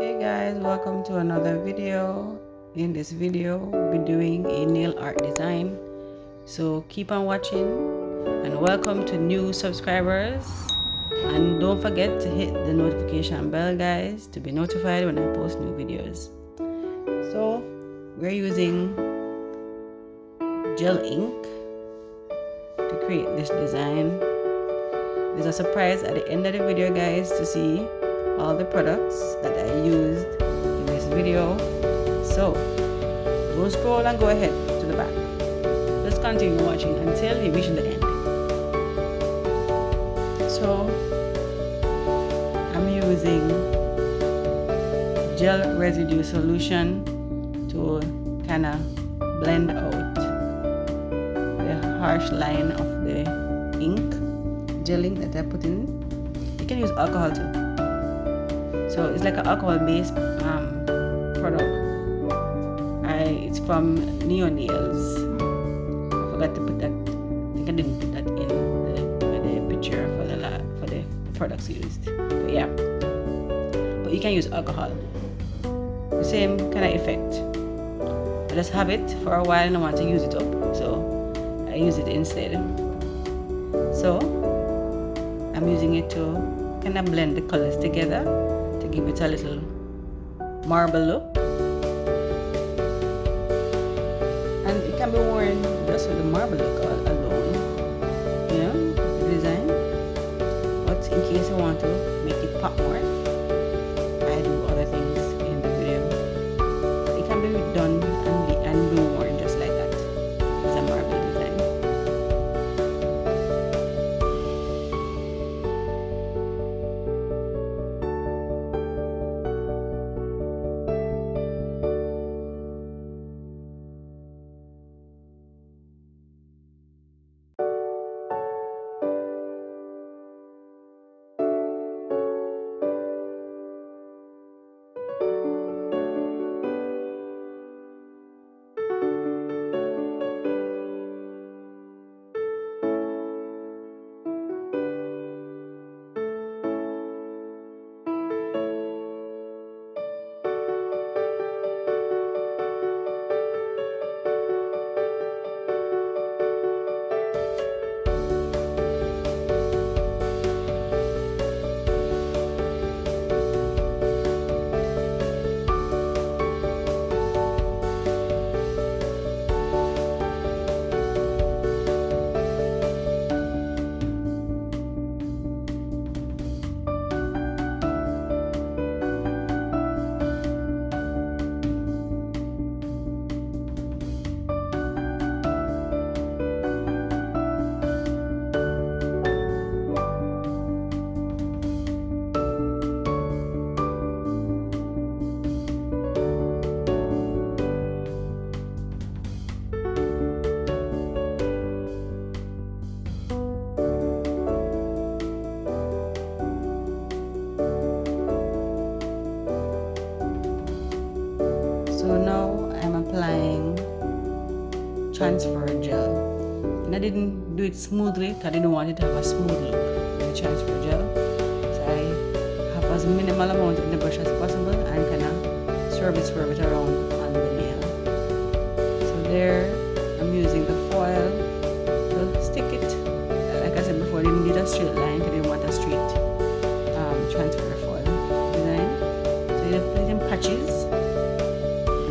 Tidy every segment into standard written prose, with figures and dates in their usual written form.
Hey guys, welcome to another video. In this video, we'll be doing a nail art design. So keep on watching and welcome to new subscribers. And don't forget to hit the notification bell, guys, to be notified when I post new videos. So we're using gel ink to create this design. There's a surprise at the end of the video, guys, to see all the products that I used in this video. So don't scroll and go ahead to the back. Just continue watching until you reach the end. So I'm using gel residue solution to kind of blend out the harsh line of the ink gelling that I put in. You can use alcohol too. So it's like an alcohol-based product. It's from Nails. I forgot to put that. I think I didn't put that in the picture for the products used. But yeah. But you can use alcohol. The same kind of effect. I just have it for a while and I want to use it up, so I use it instead. So I'm using it to kind of blend the colors together to give it a little marble look. And it can be worn just with the marble look alone, you know, the design. But in case you want to make it pop more, I do other things in the video. It can be done and be worn just like that. It's a marble design. So now I'm applying transfer gel, and I didn't do it smoothly because I didn't want it to have a smooth look with the transfer gel. So I have as minimal amount in the brush as possible and kind of swerve it around on the nail. So there I'm using the foil to stick it. Like I said before, I didn't get a straight line, I didn't want a straight transfer foil design. So you put it in patches.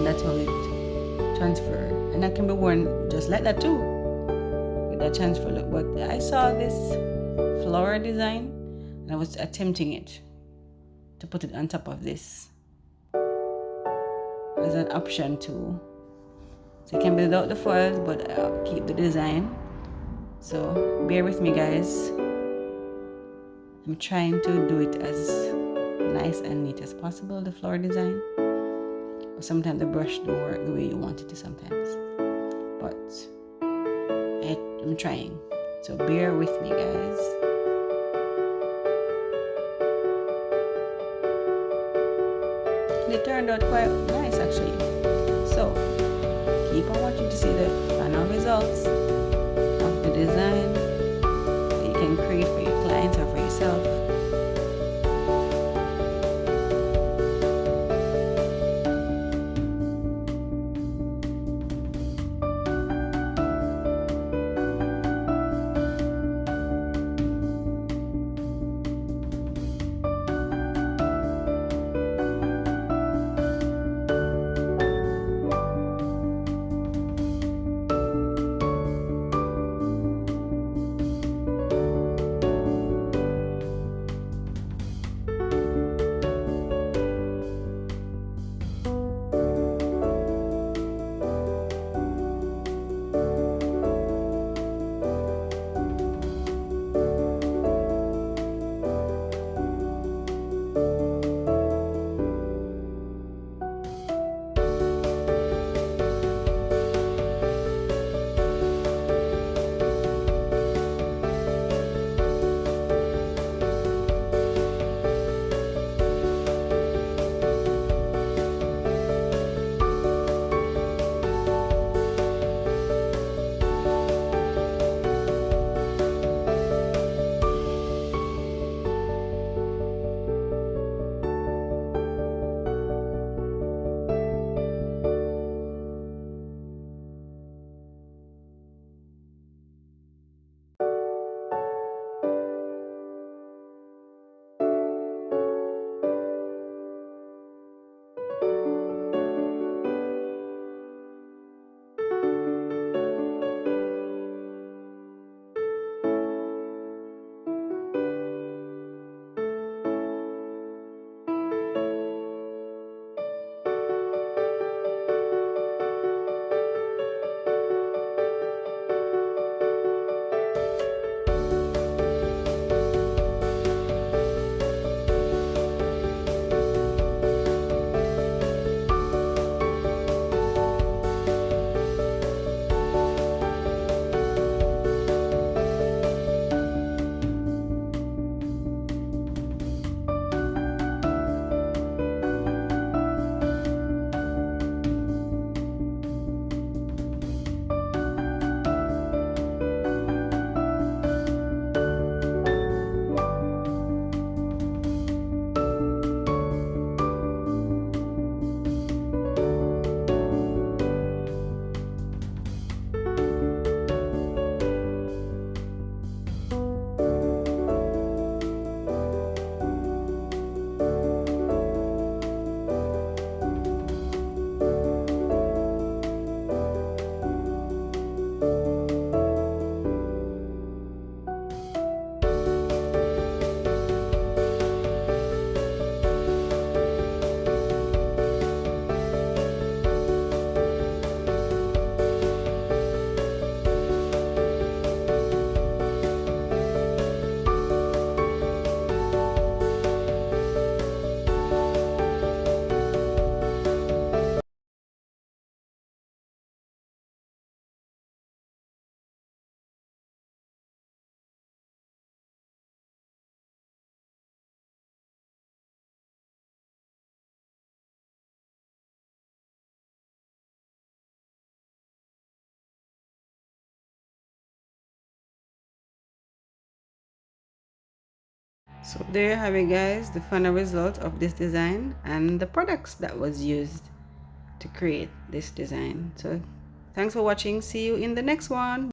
And that's how it transfer, and that can be worn just like that too with that transfer look. But I saw this flower design and I was attempting it to put it on top of this as an option too. So it can be without the foils, but I'll keep the design. So bear with me, guys. I'm trying to do it as nice and neat as possible, the flower design. Sometimes the brush don't work the way you want it to sometimes, but I'm trying, so bear with me, guys. And it turned out quite nice actually, so keep on watching to see the final results of the design that you can create for your clients or for yourself. So there you have it, guys, the final result of this design and the products that was used to create this design. So thanks for watching. See you in the next one.